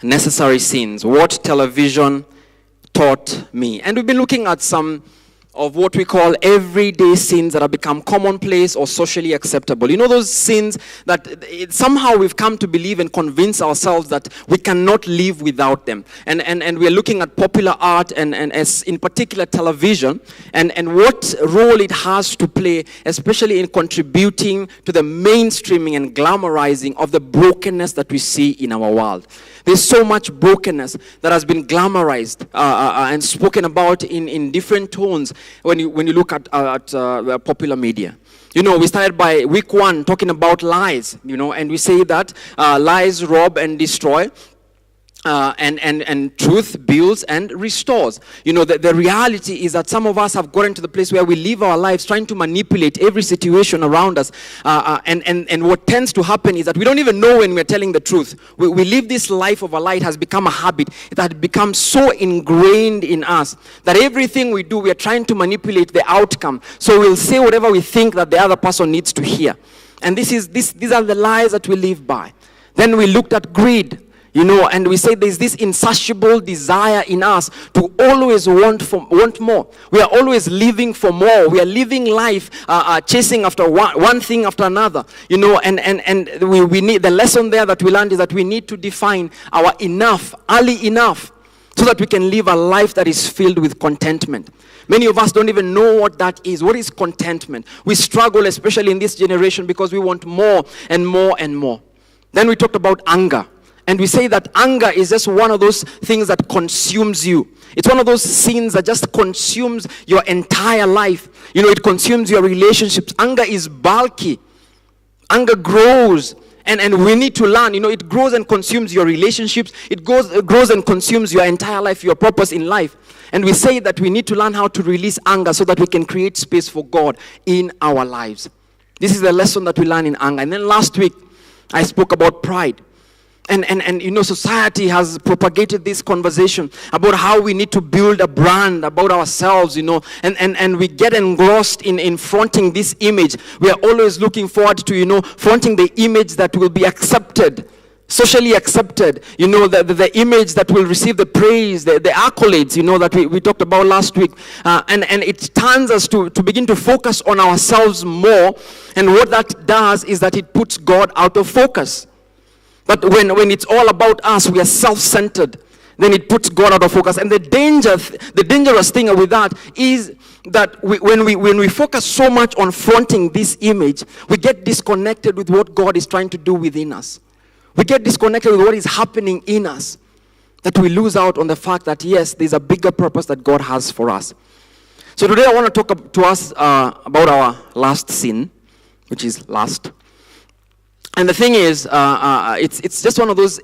Necessary sins. What television taught me. And we've been looking at some of what we call everyday sins that have become commonplace or socially acceptable. You know, those sins that somehow we've come to believe and convince ourselves that we cannot live without them. And we're looking at popular art and as in particular television and what role it has to play, especially in contributing to the mainstreaming and glamorizing of the brokenness that we see in our world. There's so much brokenness that has been glamorized and spoken about in different tones when you look at popular media. You know, we started by week 1 talking about lies, you know, and we say that lies rob and destroy. And truth builds and restores. You know, the reality is that some of us have gotten to the place where we live our lives trying to manipulate every situation around us. And what tends to happen is that we don't even know when we're telling the truth. We live this life of a lie. It has become a habit. It has become so ingrained in us that everything we do, we are trying to manipulate the outcome. So we'll say whatever we think that the other person needs to hear. And these are the lies that we live by. Then we looked at greed. You know, and we say there's this insatiable desire in us to always want more. We are always living for more. We are living life chasing after one thing after another. You know, and we need, the lesson there that we learned is that we need to define our enough, early enough, so that we can live a life that is filled with contentment. Many of us don't even know what that is. What is contentment? We struggle, especially in this generation, because we want more and more and more. Then we talked about anger. And we say that anger is just one of those things that consumes you. It's one of those sins that just consumes your entire life. You know, it consumes your relationships. Anger is bulky. Anger grows. And we need to learn, you know, it grows and consumes your relationships. It grows and consumes your entire life, your purpose in life. And we say that we need to learn how to release anger so that we can create space for God in our lives. This is the lesson that we learn in anger. And then last week, I spoke about pride. And you know, society has propagated this conversation about how we need to build a brand about ourselves, you know, and we get engrossed in fronting this image. We are always looking forward to, you know, fronting the image that will be accepted, socially accepted, you know, the image that will receive the praise, the accolades, you know, that we talked about last week. And it turns us to begin to focus on ourselves more. And what that does is that it puts God out of focus. But when it's all about us, we are self-centered, then it puts God out of focus. And the dangerous thing with that is that when we focus so much on fronting this image, we get disconnected with what God is trying to do within us. We get disconnected with what is happening in us, that we lose out on the fact that, yes, there's a bigger purpose that God has for us. So today I want to talk to us about our last sin, which is lust. And the thing is, it's just one of those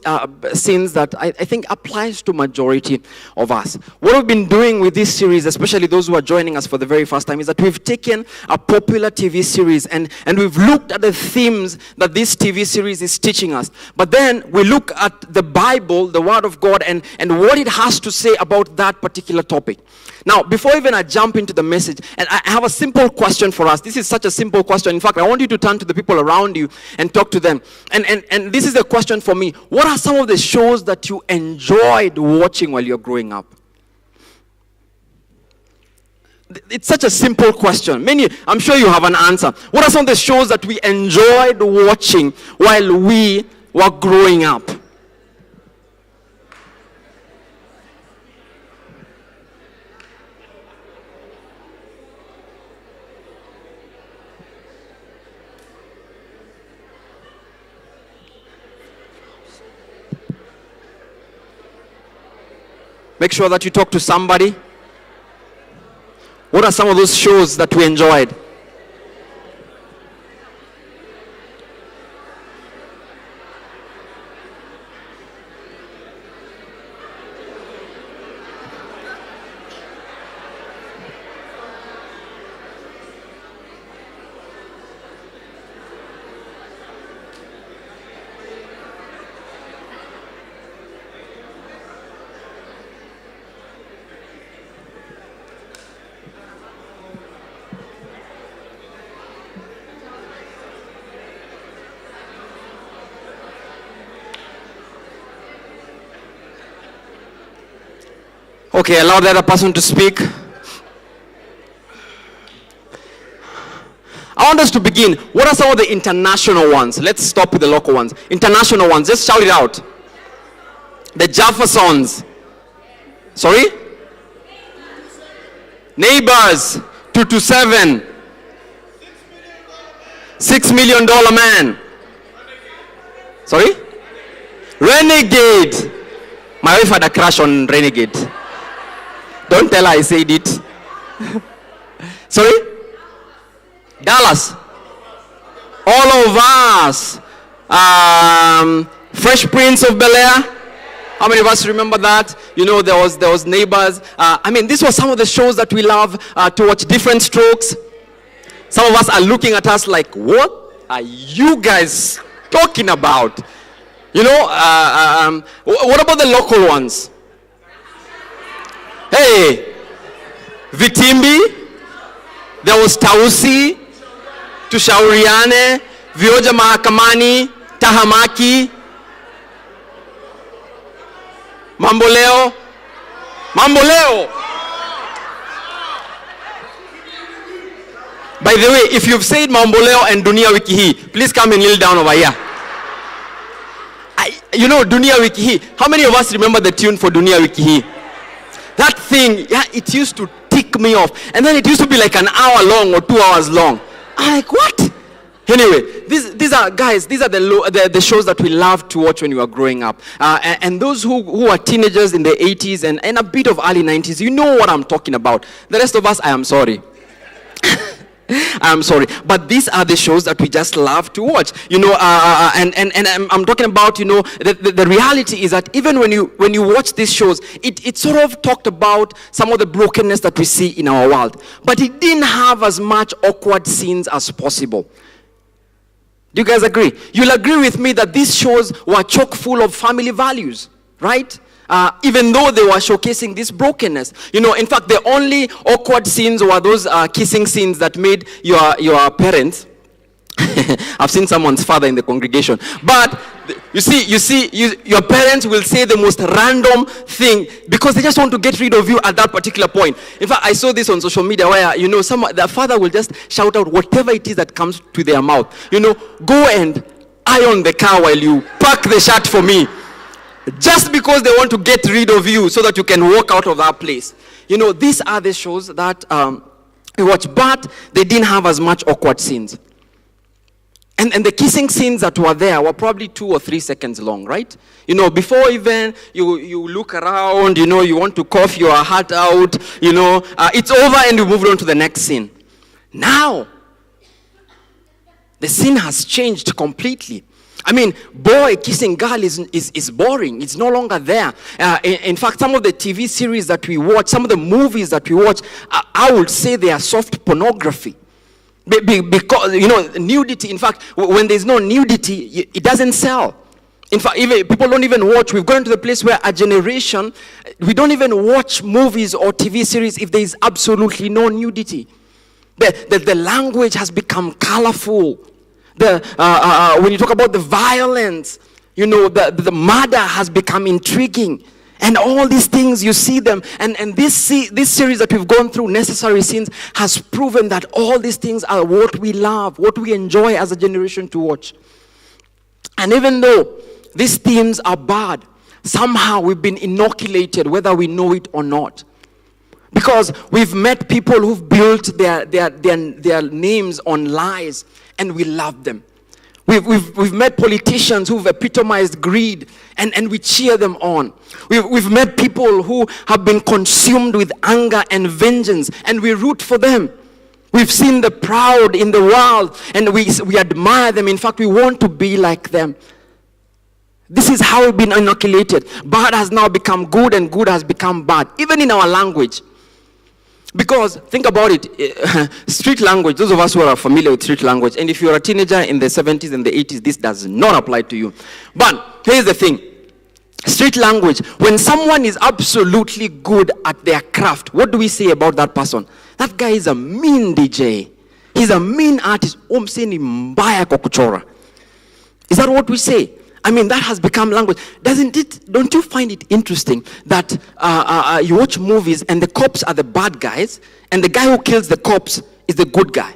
sins that I think applies to majority of us. What we've been doing with this series, especially those who are joining us for the very first time, is that we've taken a popular TV series and we've looked at the themes that this TV series is teaching us. But then we look at the Bible, the Word of God, and what it has to say about that particular topic. Now, before even I jump into the message, and I have a simple question for us. This is such a simple question. In fact, I want you to turn to the people around you and talk to them. And this is a question for me. What are some of the shows that you enjoyed watching while you're growing up? It's such a simple question. I'm sure you have an answer. What are some of the shows that we enjoyed watching while we were growing up? Make sure that you talk to somebody. What are some of those shows that we enjoyed? Okay, allow the other person to speak. I want us to begin. What are some of the international ones? Let's stop with the local ones. International ones, just shout it out. The Jeffersons. Sorry? Neighbors. 227. $6 million man. Sorry? Renegade. My wife had a crush on Renegade. Don't tell her I said it. Sorry? Dallas. All of us. Fresh Prince of Bel-Air. How many of us remember that? You know, there was Neighbors. These were some of the shows that we love to watch. Different Strokes. Some of us are looking at us like, what are you guys talking about? You know, what about the local ones? Hey, Vitimbi. There was Tausi, Tushauriane, Vioja Mahakamani, Tahamaki, Mamboleo. By the way, if you've said Mamboleo and Dunia Wiki Hii, please come and kneel down over here. You know, Dunia Wiki Hii. How many of us remember the tune for Dunia Wiki Hii? That thing, yeah, it used to tick me off. And then it used to be like an hour long or 2 hours long. I'm like, what? Anyway, these are the shows that we loved to watch when we were growing up. And those who are teenagers in the 80s and a bit of early 90s, you know what I'm talking about. The rest of us, I am sorry. I'm sorry, but these are the shows that we just love to watch, you know. And I'm talking about, you know, the reality is that even when you watch these shows, it sort of talked about some of the brokenness that we see in our world, but it didn't have as much awkward scenes as possible. Do you guys agree? You'll agree with me that these shows were chock full of family values, right? Even though they were showcasing this brokenness. You know, in fact, the only awkward scenes were those kissing scenes that made your parents. I've seen someone's father in the congregation. But you see, your parents will say the most random thing because they just want to get rid of you at that particular point. In fact, I saw this on social media where, you know, the father will just shout out whatever it is that comes to their mouth. You know, go and iron the car while you pack the shirt for me. Just because they want to get rid of you so that you can walk out of that place. You know, these are the shows that we watch, but they didn't have as much awkward scenes. And the kissing scenes that were there were probably 2 or 3 seconds long, right? You know, before even you look around, you know, you want to cough your heart out, you know, it's over and you move on to the next scene. Now, the scene has changed completely. I mean, boy kissing girl is boring. It's no longer there. In fact, some of the TV series that we watch, some of the movies that we watch, I would say they are soft pornography. Because, you know, nudity, in fact, when there's no nudity, it doesn't sell. In fact, even people don't even watch. We've gotten to the place where a generation, we don't even watch movies or TV series if there is absolutely no nudity. The language has become colorful. When you talk about the violence, you know, the murder has become intriguing. And all these things, you see them. And this series that we've gone through, Necessary Sins, has proven that all these things are what we love, what we enjoy as a generation to watch. And even though these themes are bad, somehow we've been inoculated, whether we know it or not. Because we've met people who've built their names on lies, and we love them. We've met politicians who've epitomized greed, and we cheer them on. We've met people who have been consumed with anger and vengeance, and we root for them. We've seen the proud in the world, and we admire them. In fact, we want to be like them. This is how we've been inoculated. Bad has now become good, and good has become bad, even in our language. Because, think about it, street language, those of us who are familiar with street language, and if you're a teenager in the 70s and the 80s, this does not apply to you. But, here's the thing. Street language, when someone is absolutely good at their craft, what do we say about that person? That guy is a mean DJ. He's a mean artist. Is that what we say? I mean, that has become language. Doesn't it? Don't you find it interesting that you watch movies and the cops are the bad guys and the guy who kills the cops is the good guy?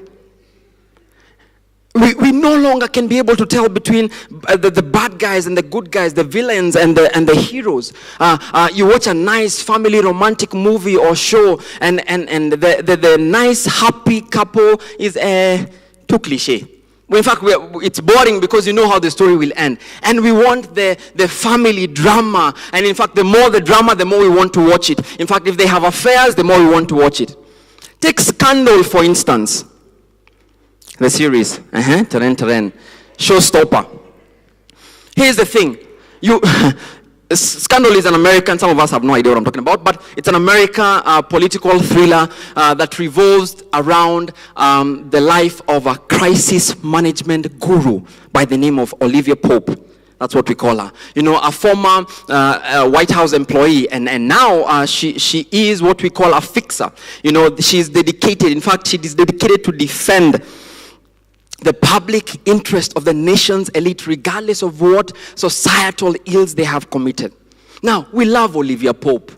We no longer can be able to tell between the bad guys and the good guys, the villains and the heroes. You watch a nice family romantic movie or show, and the nice happy couple is too cliche. In fact, it's boring because you know how the story will end. And we want the family drama. And in fact, the more the drama, the more we want to watch it. In fact, if they have affairs, the more we want to watch it. Take Scandal, for instance. The series. Terrain. Showstopper. Here's the thing. Scandal is an American, some of us have no idea what I'm talking about, but it's an American political thriller that revolves around the life of a crisis management guru by the name of Olivia Pope. That's what we call her. You know, a former White House employee, and now she is what we call a fixer. You know, she's dedicated, in fact, she is dedicated to defend the public interest of the nation's elite, regardless of what societal ills they have committed. Now, we love Olivia Pope.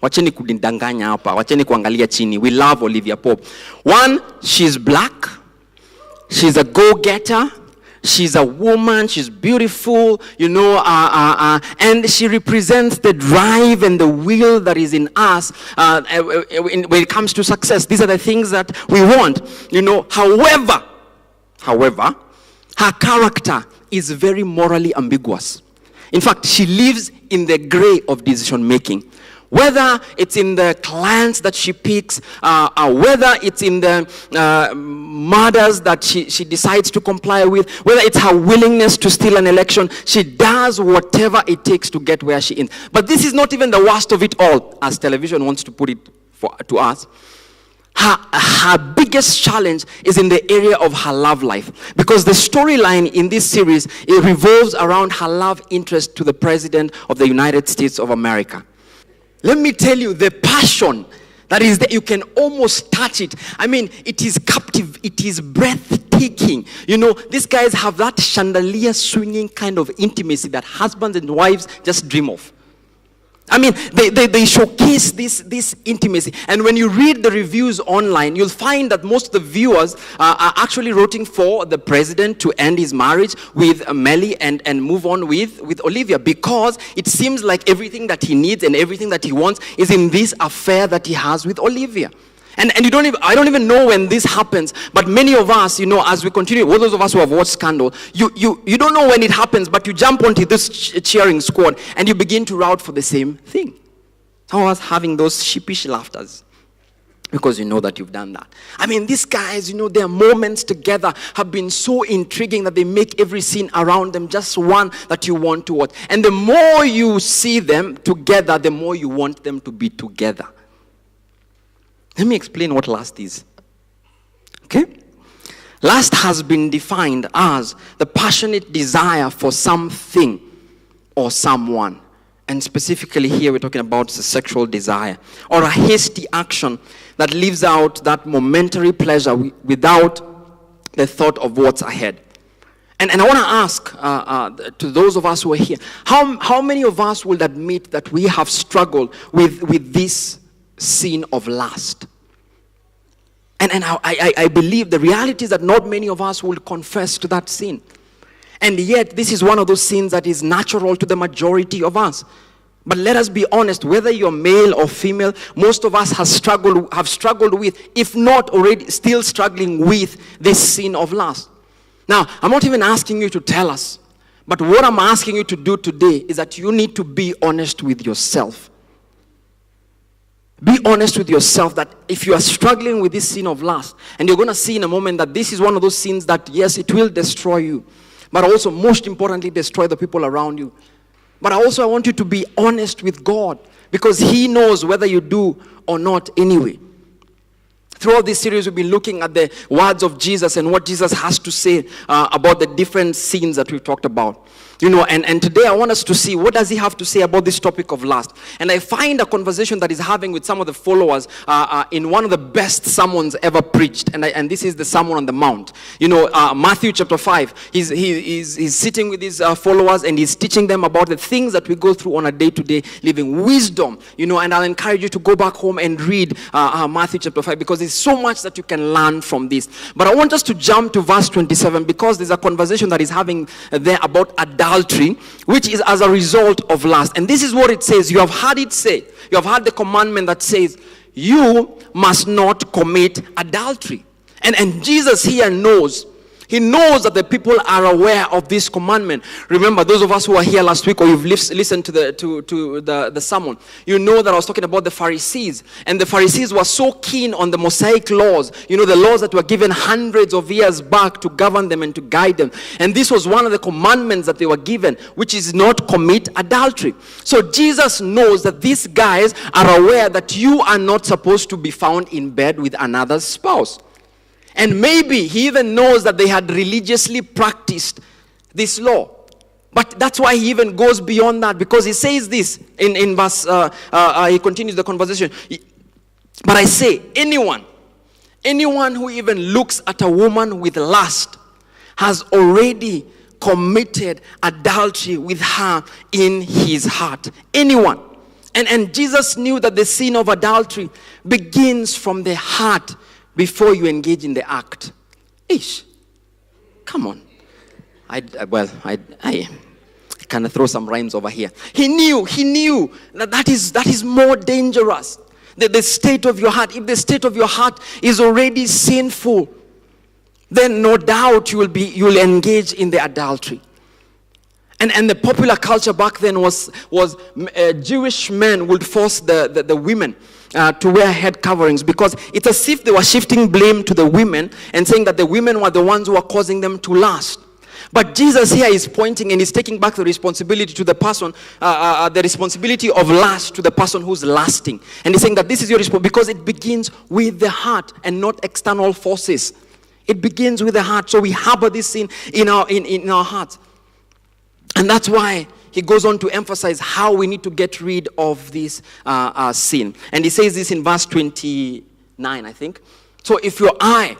Wacheni kudindanganya hapa, wacheni kuangalia chini. We love Olivia Pope. One, she's black. She's a go-getter. She's a woman. She's beautiful, you know, and she represents the drive and the will that is in us when it comes to success. These are the things that we want, you know. However, her character is very morally ambiguous. In fact, she lives in the gray of decision making. Whether it's in the clients that she picks, whether it's in the murders that she decides to comply with, whether it's her willingness to steal an election, she does whatever it takes to get where she is. But this is not even the worst of it all, as television wants to put it to us. Her biggest challenge is in the area of her love life, because the storyline in this series, it revolves around her love interest to the President of the United States of America. Let me tell you, the passion that is there, you can almost touch it. I mean, it is captive, it is breathtaking. You know, these guys have that chandelier swinging kind of intimacy that husbands and wives just dream of. I mean, they showcase this intimacy. And when you read the reviews online, you'll find that most of the viewers are actually rooting for the president to end his marriage with Mellie and move on with Olivia, because it seems like everything that he needs and everything that he wants is in this affair that he has with Olivia. And I don't even know when this happens, but many of us, you know, as we continue, all those of us who have watched Scandal, you don't know when it happens, but you jump onto this cheering squad and you begin to rout for the same thing. Some of us having those sheepish laughters because you know that you've done that. I mean, these guys, you know, their moments together have been so intriguing that they make every scene around them just one that you want to watch. And the more you see them together, the more you want them to be together. Let me explain what lust is. Okay? Lust has been defined as the passionate desire for something or someone. And specifically here we're talking about the sexual desire, or a hasty action that leaves out that momentary pleasure without the thought of what's ahead. And I want to ask to those of us who are here, how many of us will admit that we have struggled with this sin of lust? And I believe the reality is that not many of us will confess to that sin. And yet, this is one of those sins that is natural to the majority of us. But let us be honest, whether you're male or female, most of us have struggled with, if not already still struggling with, this sin of lust. Now, I'm not even asking you to tell us, but what I'm asking you to do today is that you need to be honest with yourself. Be honest with yourself that if you are struggling with this sin of lust, and you're going to see in a moment that this is one of those sins that, yes, it will destroy you, but also, most importantly, destroy the people around you. But I want you to be honest with God, because He knows whether you do or not anyway. Throughout this series, we've been looking at the words of Jesus and what Jesus has to say about the different sins that we've talked about. And today I want us to see what does he have to say about this topic of lust. And I find a conversation that he's having with some of the followers in one of the best sermons ever preached. And this is the Sermon on the Mount. Matthew chapter 5, he's sitting with his followers and he's teaching them about the things that we go through on a day-to-day living. Wisdom, and I'll encourage you to go back home and read Matthew chapter 5 because there's so much that you can learn from this. But I want us to jump to verse 27 because there's a conversation that he's having there about adultery, which is as a result of lust. And this is what it says. You have heard it say, you have heard the commandment that says, you must not commit adultery. And Jesus here knows. He knows that the people are aware of this commandment. Remember, those of us who were here last week or you've listened to the sermon, you know that I was talking about the Pharisees. And the Pharisees were so keen on the Mosaic laws, the laws that were given hundreds of years back to govern them and to guide them. And this was one of the commandments that they were given, which is not commit adultery. So Jesus knows that these guys are aware that you are not supposed to be found in bed with another's spouse. And maybe he even knows that they had religiously practiced this law. But that's why he even goes beyond that, because he says this in verse, he continues the conversation. But I say, anyone who even looks at a woman with lust has already committed adultery with her in his heart. Anyone. And Jesus knew that the sin of adultery begins from the heart before you engage in the act. Come on. I kind of throw some rhymes over here. He knew that is more dangerous. The state of your heart. If the state of your heart is already sinful, then no doubt you will engage in the adultery. And the popular culture back then was Jewish men would force the women to wear head coverings, because it's as if they were shifting blame to the women and saying that the women were the ones who were causing them to lust. But Jesus here is pointing and he's taking back the responsibility to the person, the responsibility of lust to the person who's lusting. And he's saying that this is your responsibility because it begins with the heart and not external forces. It begins with the heart. So we harbor this sin in our hearts. And that's why he goes on to emphasize how we need to get rid of this sin. And he says this in verse 29, I think. So if your eye,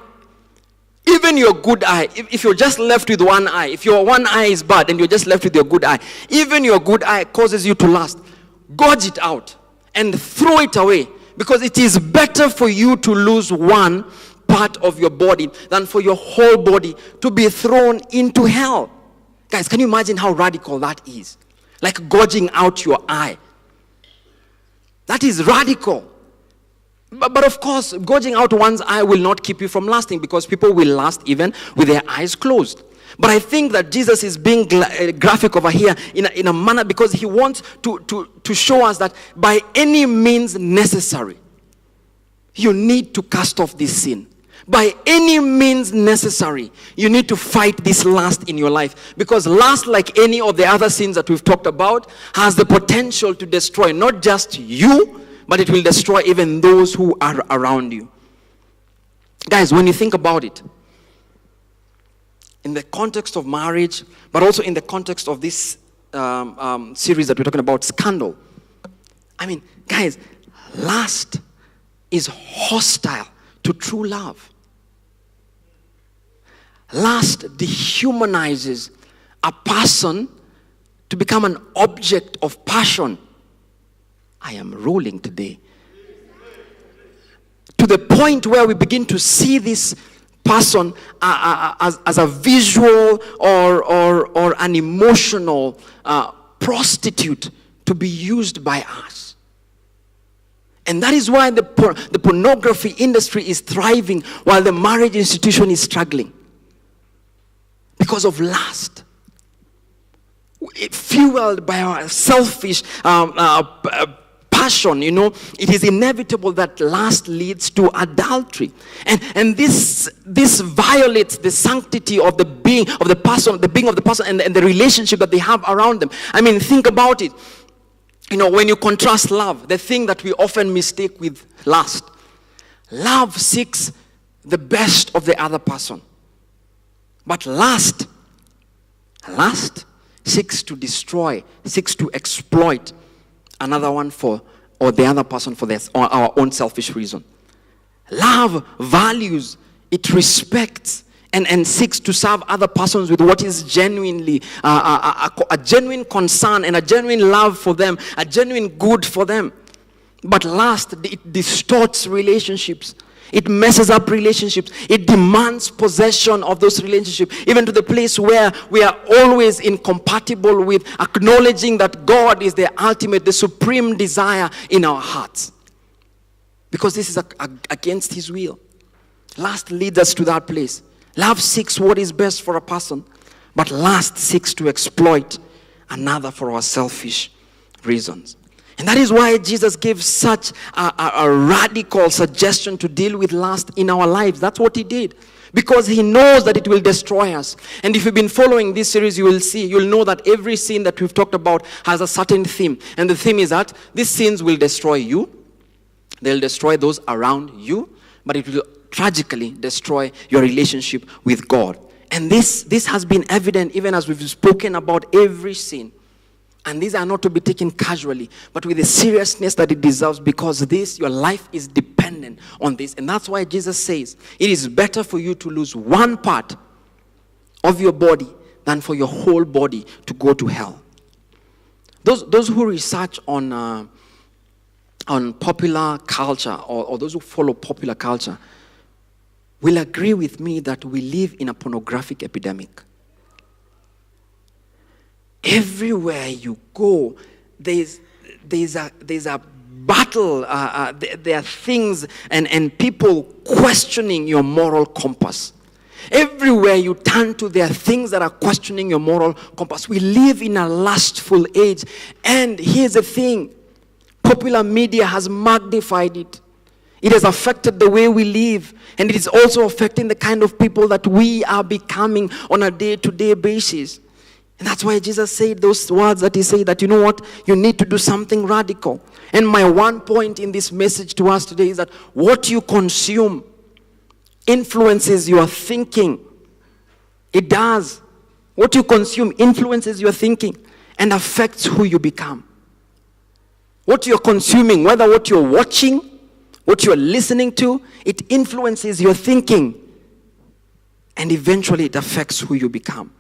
even your good eye, if you're just left with one eye, if your one eye is bad and you're just left with your good eye, even your good eye causes you to lust, gouge it out and throw it away. Because it is better for you to lose one part of your body than for your whole body to be thrown into hell. Guys, can you imagine how radical that is? Like gouging out your eye. That is radical. But of course, gouging out one's eye will not keep you from lusting, because people will lust even with their eyes closed. But I think that Jesus is being graphic over here in a manner because he wants to show us that by any means necessary, you need to cast off this sin. By any means necessary, you need to fight this lust in your life. Because lust, like any of the other sins that we've talked about, has the potential to destroy not just you, but it will destroy even those who are around you. Guys, when you think about it, in the context of marriage, but also in the context of this series that we're talking about, scandal. I mean, guys, lust is hostile to true love. Lust dehumanizes a person to become an object of passion. I am rolling today. To the point where we begin to see this person as a visual or an emotional prostitute to be used by us. And that is why the pornography industry is thriving while the marriage institution is struggling. Because of lust. Fueled by our selfish passion, it is inevitable that lust leads to adultery. And this violates the sanctity of the being of the person, and the relationship that they have around them. I mean, think about it. When you contrast love, the thing that we often mistake with lust Love seeks the best of the other person. But lust seeks to destroy, seeks to exploit another one or the other person for or our own selfish reason. Love values, it respects, and seeks to serve other persons with what is genuinely a genuine concern and a genuine love for them, a genuine good for them. But lust, it distorts relationships. It messes up relationships. It demands possession of those relationships, even to the place where we are always incompatible with acknowledging that God is the ultimate, the supreme desire in our hearts. Because this is against His will. Lust leads us to that place. Love seeks what is best for a person, but lust seeks to exploit another for our selfish reasons. And that is why Jesus gave such a radical suggestion to deal with lust in our lives. That's what He did. Because He knows that it will destroy us. And if you've been following this series, you'll know that every sin that we've talked about has a certain theme. And the theme is that these sins will destroy you. They'll destroy those around you. But it will tragically destroy your relationship with God. And this has been evident even as we've spoken about every sin. And these are not to be taken casually, but with the seriousness that it deserves, because your life is dependent on this. And that's why Jesus says, it is better for you to lose one part of your body than for your whole body to go to hell. Those who research on popular culture, or those who follow popular culture, will agree with me that we live in a pornographic epidemic. Everywhere you go, there's a battle. There are things and people questioning your moral compass. Everywhere you turn to, there are things that are questioning your moral compass. We live in a lustful age. And here's the thing. Popular media has magnified it. It has affected the way we live. And it is also affecting the kind of people that we are becoming on a day-to-day basis. And that's why Jesus said those words that He said that, you know what, you need to do something radical. And my one point in this message to us today is that what you consume influences your thinking. It does. What you consume influences your thinking and affects who you become. What you're consuming, whether what you're watching, what you're listening to, it influences your thinking. And eventually it affects who you become.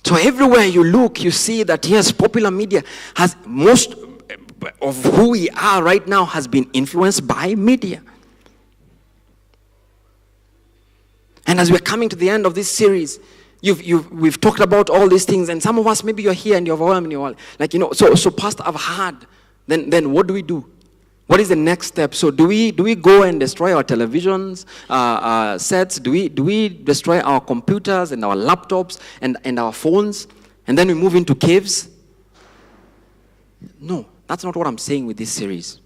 So everywhere you look, you see that yes, popular media has most of who we are right now has been influenced by media. And as we're coming to the end of this series, we've talked about all these things, and some of us, maybe you're here and you're overwhelmed, you're like, so Pastor, I've heard. Then what do we do? What is the next step? So do we go and destroy our televisions, sets? Do we destroy our computers and our laptops and our phones, and then we move into caves? No, that's not what I'm saying with this series.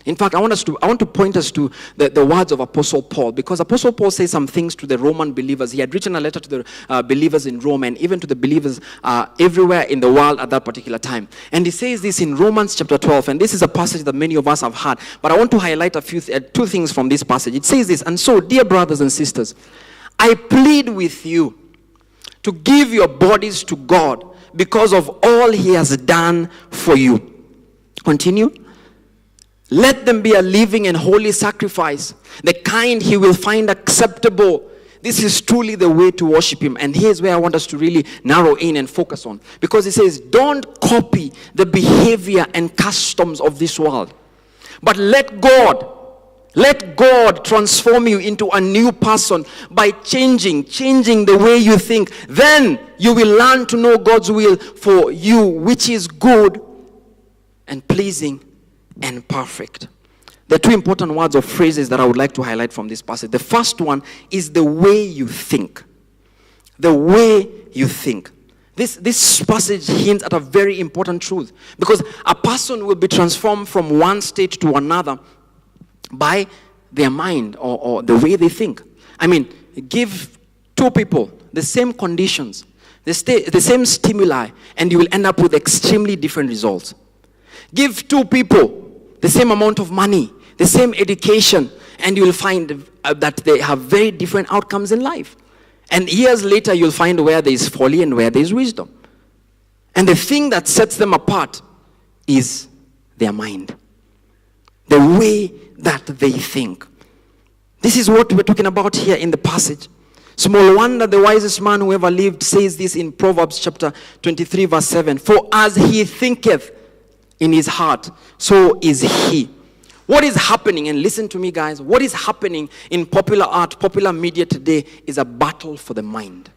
In fact, I want to point us to the words of Apostle Paul, because Apostle Paul says some things to the Roman believers. He had written a letter to the believers in Rome and even to the believers everywhere in the world at that particular time. And he says this in Romans chapter 12, and this is a passage that many of us have heard, but I want to highlight two things from this passage. It says this, and so, dear brothers and sisters, I plead with you to give your bodies to God because of all He has done for you. Continue. Let them be a living and holy sacrifice, the kind He will find acceptable. This is truly the way to worship Him. And here's where I want us to really narrow in and focus on. Because it says, don't copy the behavior and customs of this world. But let God transform you into a new person by changing the way you think. Then you will learn to know God's will for you, which is good and pleasing and perfect. There are two important words or phrases that I would like to highlight from this passage. The first one is the way you think. The way you think. This passage hints at a very important truth, because a person will be transformed from one state to another by their mind or the way they think. I mean, give two people the same conditions, the same stimuli, and you will end up with extremely different results. Give two people the same amount of money, the same education, and you'll find that they have very different outcomes in life. And years later, you'll find where there is folly and where there is wisdom. And the thing that sets them apart is their mind, the way that they think. This is what we're talking about here in the passage. Small wonder the wisest man who ever lived says this in Proverbs chapter 23 verse 7. For as he thinketh in his heart, so is he. What is happening, and listen to me guys, what is happening in popular art, popular media today is a battle for the mind.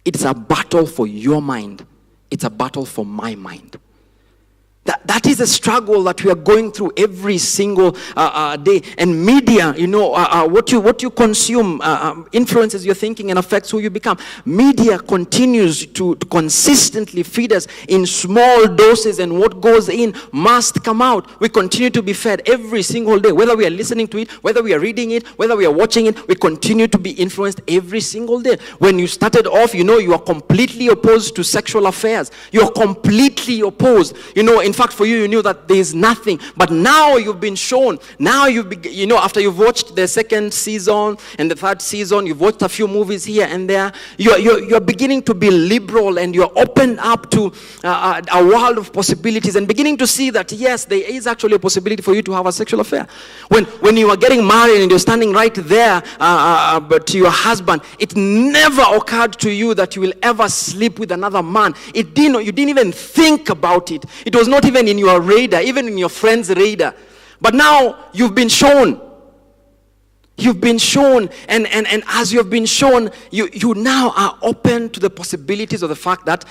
It's a battle for your mind. It's a battle for my mind. That is a struggle that we are going through every single day. And media, what you consume influences your thinking and affects who you become. Media continues to consistently feed us in small doses, and what goes in must come out. We continue to be fed every single day, whether we are listening to it, whether we are reading it, whether we are watching it. We continue to be influenced every single day. When you started off, you are completely opposed to sexual affairs. You are completely opposed. In fact, for you knew that there is nothing. But now you've been shown. Now after you've watched the second season and the third season, you've watched a few movies here and there. You're beginning to be liberal, and you're opened up to a world of possibilities, and beginning to see that yes, there is actually a possibility for you to have a sexual affair. When you are getting married and you're standing right there, but to your husband, it never occurred to you that you will ever sleep with another man. You didn't even think about it. It was not even in your radar, even in your friend's radar. But now you've been shown. You've been shown, and as you've been shown, you now are open to the possibilities of the fact that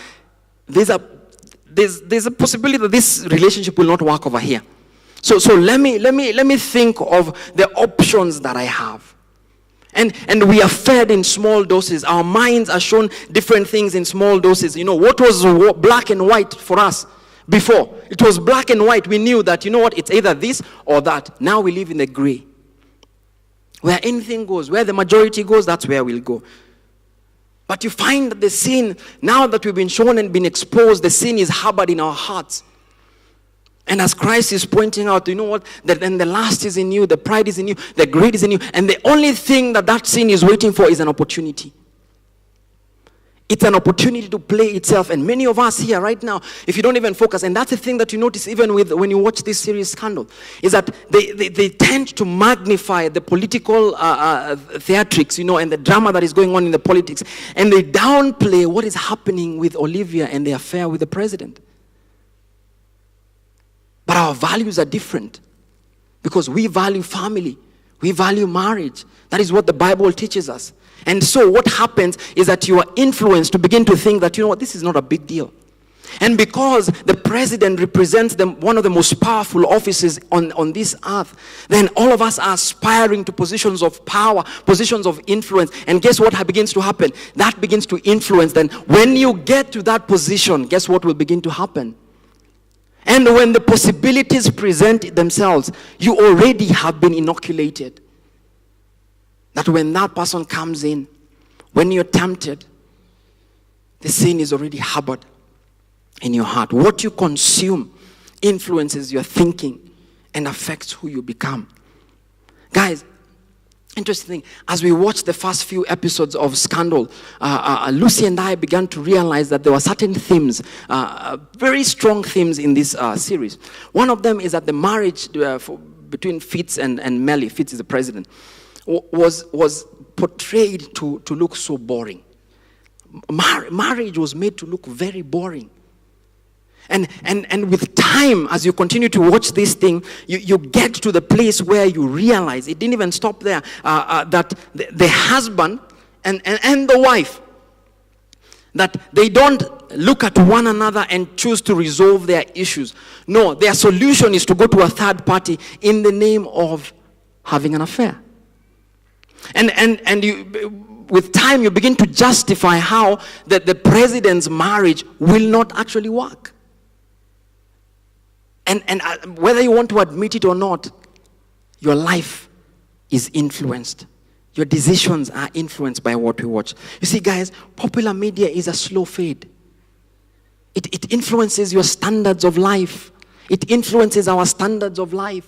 there's a possibility that this relationship will not work over here. So let me think of the options that I have. And we are fed in small doses. Our minds are shown different things in small doses. What was black and white for us before? It was black and white. We knew that, it's either this or that. Now we live in the gray. Where anything goes, where the majority goes, that's where we'll go. But you find that the sin, now that we've been shown and been exposed, the sin is harbored in our hearts. And as Christ is pointing out, that then the lust is in you, the pride is in you, the greed is in you, and the only thing that sin is waiting for is an opportunity. It's an opportunity to play itself. And many of us here right now, if you don't even focus, and that's the thing that you notice even when you watch this series Scandal, is that they tend to magnify the political theatrics, and the drama that is going on in the politics, and they downplay what is happening with Olivia and the affair with the president. But our values are different, because we value family, we value marriage. That is what the Bible teaches us. And so what happens is that you are influenced to begin to think that, this is not a big deal. And because the president represents one of the most powerful offices on this earth, then all of us are aspiring to positions of power, positions of influence. And guess what begins to happen? That begins to influence. Then when you get to that position, guess what will begin to happen? And when the possibilities present themselves, you already have been inoculated. That when that person comes in, when you're tempted, the sin is already harbored in your heart. What you consume influences your thinking and affects who you become. Guys, interesting thing, as we watched the first few episodes of Scandal, Lucy and I began to realize that there were certain themes, very strong themes in this series. One of them is that the marriage between Fitz and Melly, Fitz is the president, was portrayed to look so boring. Marriage was made to look very boring. And with time, as you continue to watch this thing, you get to the place where you realize, it didn't even stop there, that the husband and the wife, that they don't look at one another and choose to resolve their issues. No, their solution is to go to a third party in the name of having an affair. And you, with time, you begin to justify how that the president's marriage will not actually work. And whether you want to admit it or not, your life is influenced. Your decisions are influenced by what we watch. You see, guys, popular media is a slow fade. It influences your standards of life. It influences our standards of life.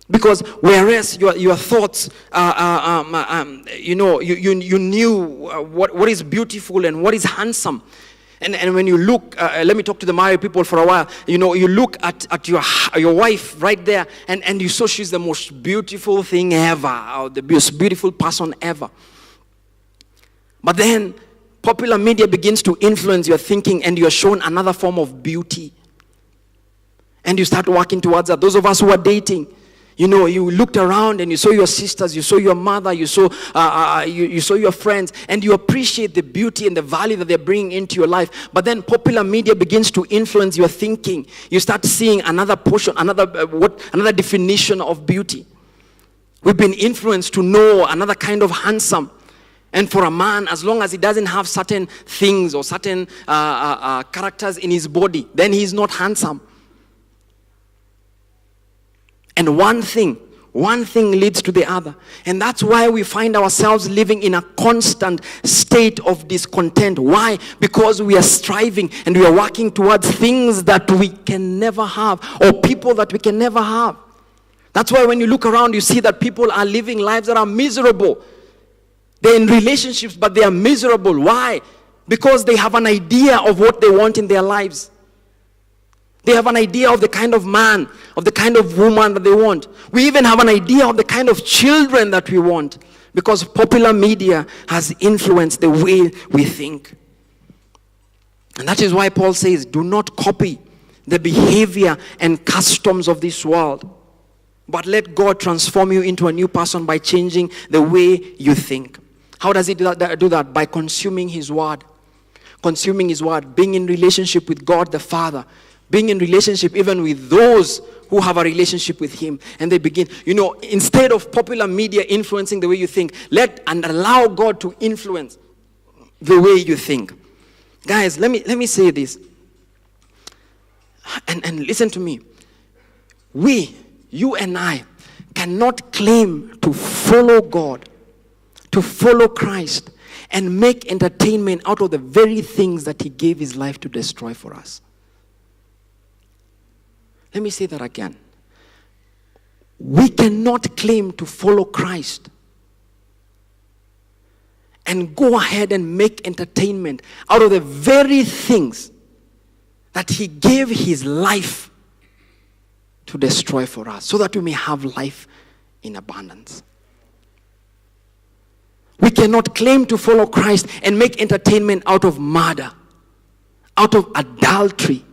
Because whereas your thoughts, you knew what is beautiful and what is handsome. And when you look, let me talk to the married people for a while. You look at your wife right there, and you saw she's the most beautiful thing ever, or the most beautiful person ever. But then popular media begins to influence your thinking, and you're shown another form of beauty. And you start working towards that. Those of us who are dating, you looked around and you saw your sisters, you saw your mother, you saw your friends, and you appreciate the beauty and the value that they're bringing into your life. But then popular media begins to influence your thinking. You start seeing another portion, another definition of beauty. We've been influenced to know another kind of handsome. And for a man, as long as he doesn't have certain things or certain characters in his body, then he's not handsome. And one thing leads to the other. And that's why we find ourselves living in a constant state of discontent. Why? Because we are striving and we are working towards things that we can never have, or people that we can never have. That's why when you look around, you see that people are living lives that are miserable. They're in relationships, but they are miserable. Why? Because they have an idea of what they want in their lives. They have an idea of the kind of man, of the kind of woman that they want. We even have an idea of the kind of children that we want, because popular media has influenced the way we think. And that is why Paul says, do not copy the behavior and customs of this world, but let God transform you into a new person by changing the way you think. How does he do that? By consuming his word. Consuming his word, being in relationship with God the Father, being in relationship even with those who have a relationship with him. And they begin, instead of popular media influencing the way you think, let and allow God to influence the way you think. Guys, let me say this. And listen to me. You and I, cannot claim to follow God, to follow Christ, and make entertainment out of the very things that he gave his life to destroy for us. Let me say that again. We cannot claim to follow Christ and go ahead and make entertainment out of the very things that he gave his life to destroy for us, so that we may have life in abundance. We cannot claim to follow Christ and make entertainment out of murder, out of adultery,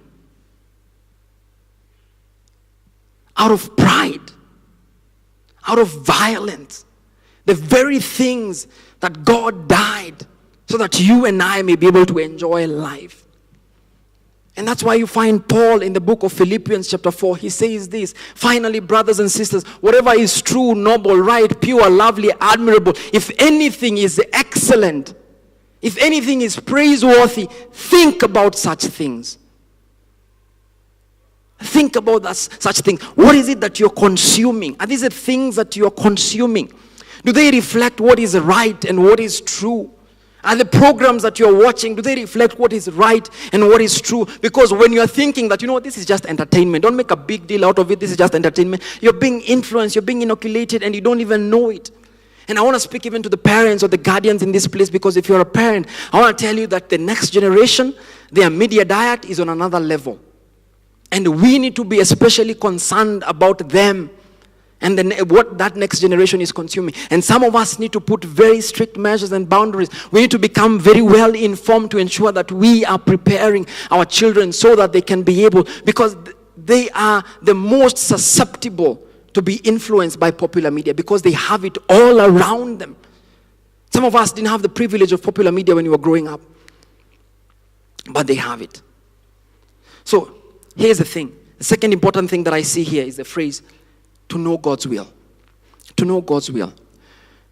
out of pride, out of violence. The very things that God died so that you and I may be able to enjoy life. And that's why you find Paul in the book of Philippians chapter 4. He says this, finally, brothers and sisters, whatever is true, noble, right, pure, lovely, admirable, if anything is excellent, if anything is praiseworthy, think about such things. Think about such things. What is it that you're consuming? Are these the things that you're consuming? Do they reflect what is right and what is true? Are the programs that you're watching, do they reflect what is right and what is true? Because when you're thinking that, this is just entertainment, don't make a big deal out of it, this is just entertainment, you're being influenced, you're being inoculated, and you don't even know it. And I want to speak even to the parents or the guardians in this place, because if you're a parent, I want to tell you that the next generation, their media diet is on another level. And we need to be especially concerned about them and then what that next generation is consuming. And some of us need to put very strict measures and boundaries. We need to become very well informed to ensure that we are preparing our children so that they can be able, because they are the most susceptible to be influenced by popular media, because they have it all around them. Some of us didn't have the privilege of popular media when we were growing up, but they have it. So here's the thing. The second important thing that I see here is the phrase, to know God's will. To know God's will.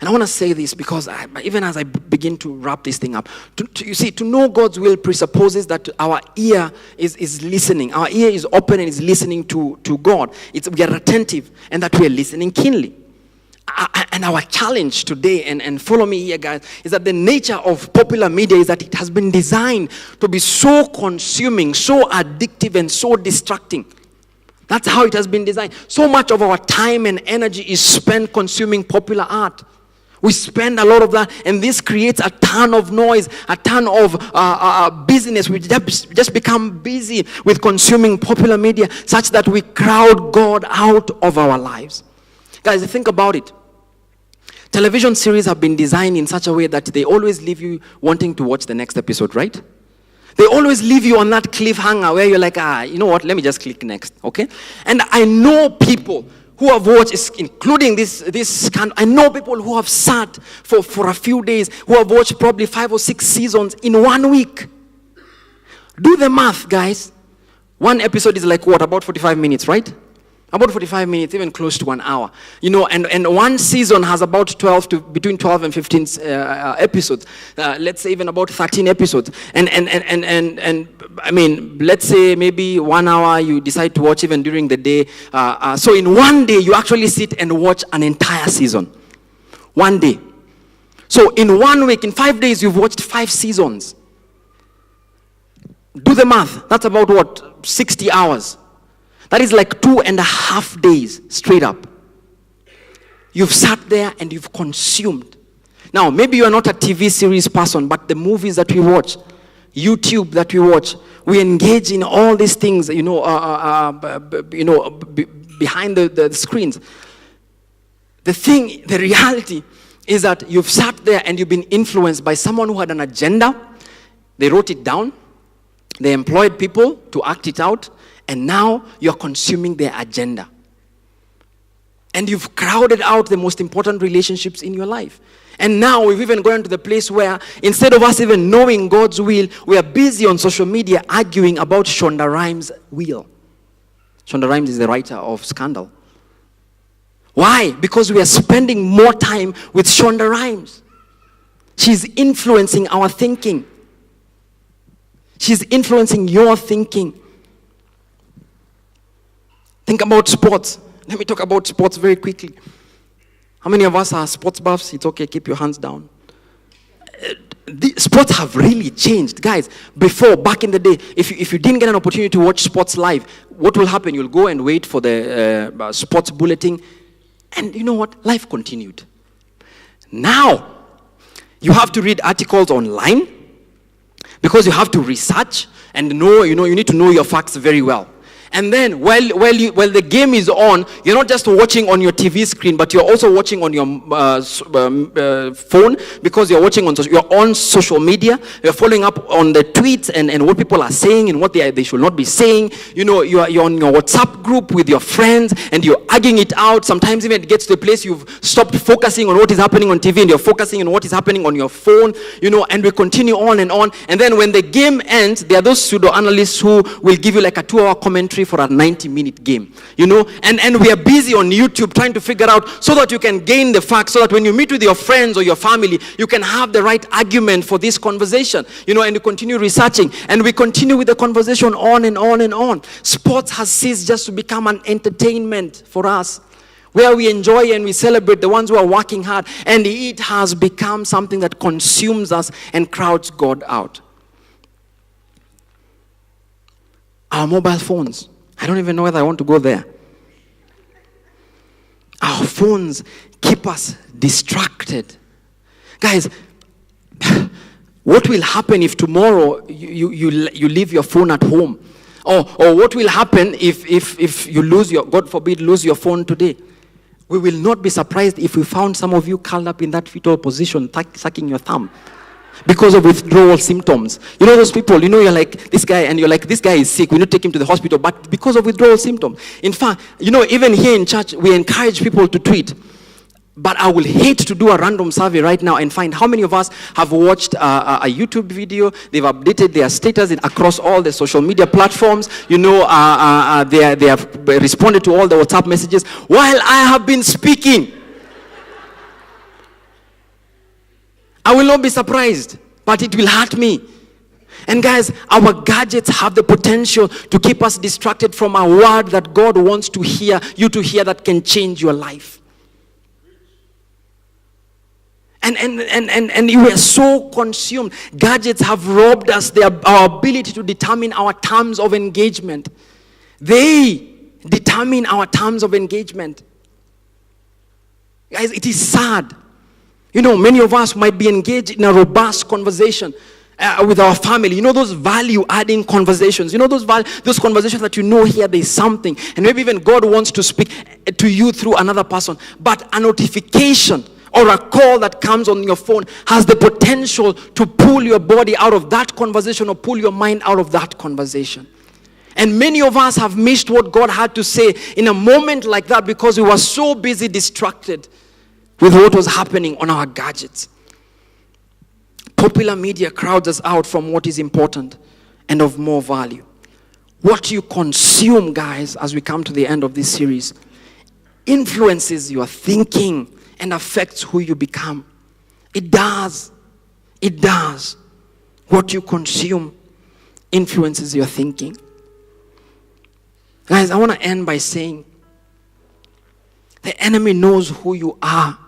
And I want to say this because even as I begin to wrap this thing up, to know God's will presupposes that our ear is listening. Our ear is open and is listening to God. We are attentive and that we are listening keenly. And our challenge today, and follow me here, guys, is that the nature of popular media is that it has been designed to be so consuming, so addictive, and so distracting, That's how it has been designed. So much of our time and energy is spent consuming popular art. We spend a lot of that, and this creates a ton of noise, a ton of busyness. We just become busy with consuming popular media such that we crowd God out of our lives. Guys, think about it. Television series have been designed in such a way that they always leave you wanting to watch the next episode, right? They always leave you on that cliffhanger where you're like, you know what, let me just click next, okay? And I know people who have watched, including this I know people who have sat for a few days, who have watched probably 5 or 6 seasons in 1 week. Do the math, guys. One episode is like what, about 45 minutes, right? About 45 minutes, even close to 1 hour. You know, and one season has about between 12 and 15 episodes. Let's say even about 13 episodes. And I mean, let's say maybe 1 hour you decide to watch even during the day. So in one day, you actually sit and watch an entire season. One day. So in 1 week, in 5 days, you've watched 5 seasons. Do the math. That's about what? 60 hours. That is like 2.5 days straight up. You've sat there and you've consumed. Now, maybe you are not a TV series person, but the movies that we watch, YouTube that we watch, we engage in all these things, behind the screens. The reality is that you've sat there and you've been influenced by someone who had an agenda. They wrote it down. They employed people to act it out. And now you're consuming their agenda. And you've crowded out the most important relationships in your life. And now we've even gone to the place where instead of us even knowing God's will, we are busy on social media arguing about Shonda Rhimes' will. Shonda Rhimes is the writer of Scandal. Why? Because we are spending more time with Shonda Rhimes. She's influencing our thinking. She's influencing your thinking. Think about sports. Let me talk about sports very quickly. How many of us are sports buffs? It's okay, keep your hands down. The sports have really changed. Guys, before, back in the day, if you didn't get an opportunity to watch sports live, what will happen? You'll go and wait for the sports bulletin. And you know what? Life continued. Now, you have to read articles online because you have to research and you need to know your facts very well. And then while the game is on, you're not just watching on your TV screen, but you're also watching on your phone, because you're watching you're on social media. You're following up on the tweets and what people are saying and what they should not be saying. You know, you're on your WhatsApp group with your friends and you're arguing it out. Sometimes even it gets to a place you've stopped focusing on what is happening on TV and you're focusing on what is happening on your phone. You know, and we continue on. And then when the game ends, there are those pseudo analysts who will give you like a 2-hour commentary for a 90-minute game, you know, and we are busy on YouTube trying to figure out so that you can gain the facts, so that when you meet with your friends or your family, you can have the right argument for this conversation, you know, and you continue researching, and we continue with the conversation on and on and on. Sports has ceased just to become an entertainment for us, where we enjoy and we celebrate the ones who are working hard, and it has become something that consumes us and crowds God out. Our mobile phones. I don't even know whether I want to go there. Our phones keep us distracted. Guys, what will happen if tomorrow you leave your phone at home? Or what will happen if you God forbid, lose your phone today? We will not be surprised if we found some of you curled up in that fetal position, sucking your thumb, because of withdrawal symptoms. You know those people, you know, you're like, this guy, and you're like, this guy is sick, we need to take him to the hospital, but because of withdrawal symptoms. In fact, you know, even here in church, we encourage people to tweet. But I will hate to do a random survey right now and find how many of us have watched a YouTube video. They've updated their status across all the social media platforms. You know, they have responded to all the WhatsApp messages while I have been speaking. I will not be surprised, but it will hurt me. And guys, our gadgets have the potential to keep us distracted from a word that God wants to hear, you to hear, that can change your life. And we are so consumed. Gadgets have robbed us our ability to determine our terms of engagement. They determine our terms of engagement. Guys, it is sad. Many of us might be engaged in a robust conversation with our family. Those value-adding conversations. Those conversations that here there's something. And maybe even God wants to speak to you through another person. But a notification or a call that comes on your phone has the potential to pull your body out of that conversation or pull your mind out of that conversation. And many of us have missed what God had to say in a moment like that because we were so busy distracted with what was happening on our gadgets. Popular media crowds us out from what is important and of more value. What you consume, guys, as we come to the end of this series, influences your thinking and affects who you become. It does. It does. What you consume influences your thinking. Guys, I want to end by saying the enemy knows who you are.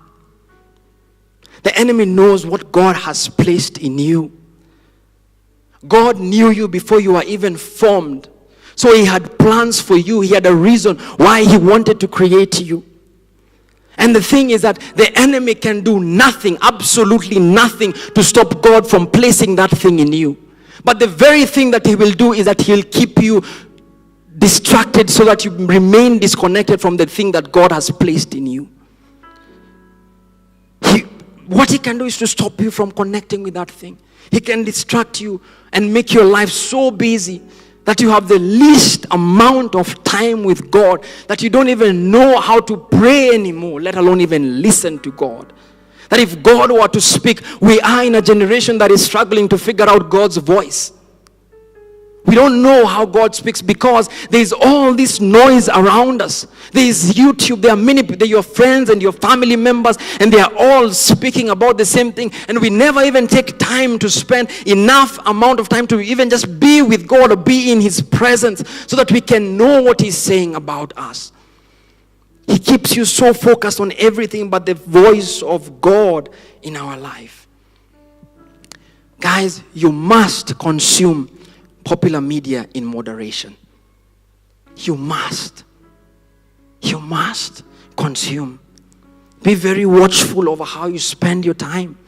The enemy knows what God has placed in you. God knew you before you were even formed. So he had plans for you. He had a reason why he wanted to create you. And the thing is that the enemy can do nothing, absolutely nothing, to stop God from placing that thing in you. But the very thing that he will do is that he'll keep you distracted so that you remain disconnected from the thing that God has placed in you. What he can do is to stop you from connecting with that thing. He can distract you and make your life so busy that you have the least amount of time with God, that you don't even know how to pray anymore, let alone even listen to God. That if God were to speak, we are in a generation that is struggling to figure out God's voice. We don't know how God speaks because there's all this noise around us. There's YouTube, there are many people, they're your friends and your family members, and they are all speaking about the same thing. And we never even take time to spend enough amount of time to even just be with God or be in his presence so that we can know what he's saying about us. He keeps you so focused on everything but the voice of God in our life. Guys, you must consume popular media in moderation. You must consume. Be very watchful over how you spend your time.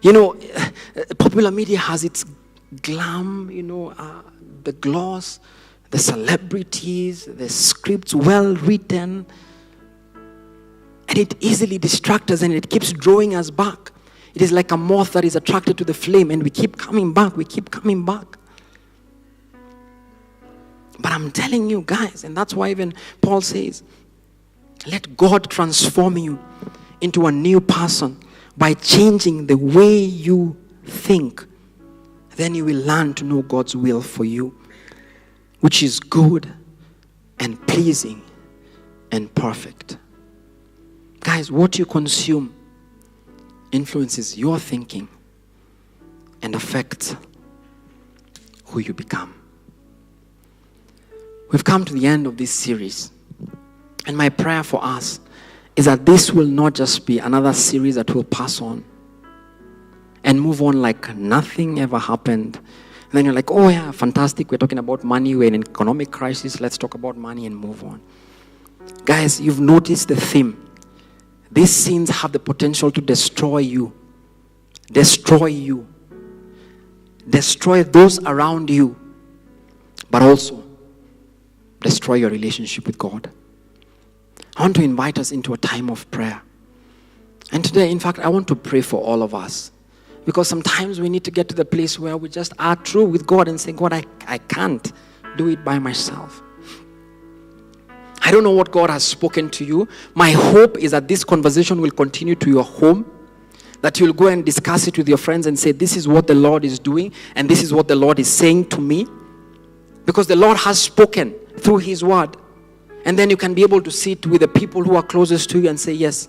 Popular media has its glam, the gloss, the celebrities, the scripts well written, and it easily distracts us and it keeps drawing us back. It is like a moth that is attracted to the flame, and we keep coming back. But I'm telling you, guys, and that's why even Paul says, let God transform you into a new person by changing the way you think. Then you will learn to know God's will for you, which is good and pleasing and perfect. Guys, what you consume influences your thinking and affects who you become. We've come to the end of this series, and my prayer for us is that this will not just be another series that will pass on and move on like nothing ever happened. And then you're like, oh yeah, fantastic, we're talking about money, we're in an economic crisis, let's talk about money and move on. Guys, you've noticed the theme. These sins have the potential to destroy you, destroy those around you, but also destroy your relationship with God. I want to invite us into a time of prayer. And today, in fact, I want to pray for all of us, because sometimes we need to get to the place where we just are true with God and say, God, I can't do it by myself. I don't know what God has spoken to you. My hope is that this conversation will continue to your home, that you'll go and discuss it with your friends and say, this is what the Lord is doing, and this is what the Lord is saying to me. Because the Lord has spoken through his word. And then you can be able to sit with the people who are closest to you and say, yes,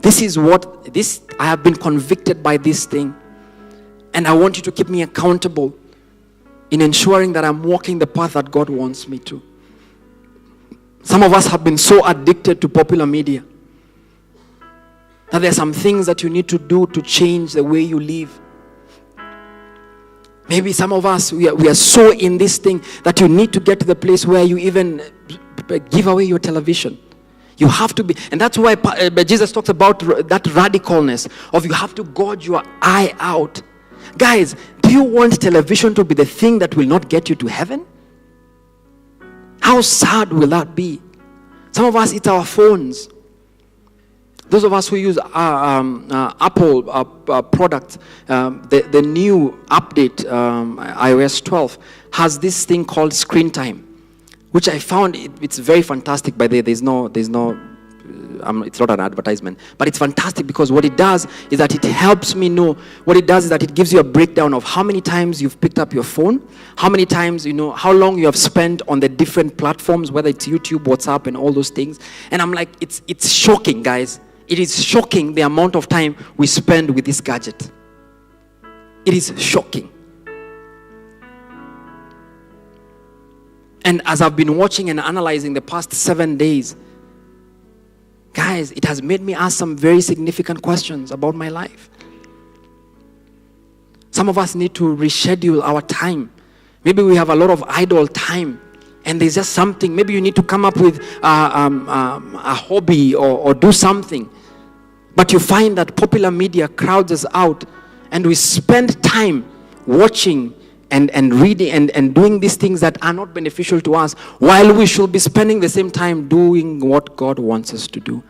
I have been convicted by this thing. And I want you to keep me accountable in ensuring that I'm walking the path that God wants me to. Some of us have been so addicted to popular media that there are some things that you need to do to change the way you live. Maybe some of us, we are so in this thing that you need to get to the place where you even give away your television. You have to be, and that's why Jesus talks about that radicalness of you have to gouge your eye out. Guys, do you want television to be the thing that will not get you to heaven? How sad will that be? Some of us, it's our phones. Those of us who use Apple products, the new update, iOS 12, has this thing called screen time, which I found it's very fantastic. By the way, there's no, it's not an advertisement, but it's fantastic because what it does is that it helps me know. What it does is that it gives you a breakdown of how many times you've picked up your phone, how many times, how long you have spent on the different platforms, whether it's YouTube, WhatsApp, and all those things. And I'm like, it's shocking, guys. It is shocking the amount of time we spend with this gadget. It is shocking. And as I've been watching and analyzing the past 7 days, guys, it has made me ask some very significant questions about my life. Some of us need to reschedule our time. Maybe we have a lot of idle time. And there's just something, maybe you need to come up with a hobby or do something. But you find that popular media crowds us out and we spend time watching and reading and doing these things that are not beneficial to us while we should be spending the same time doing what God wants us to do.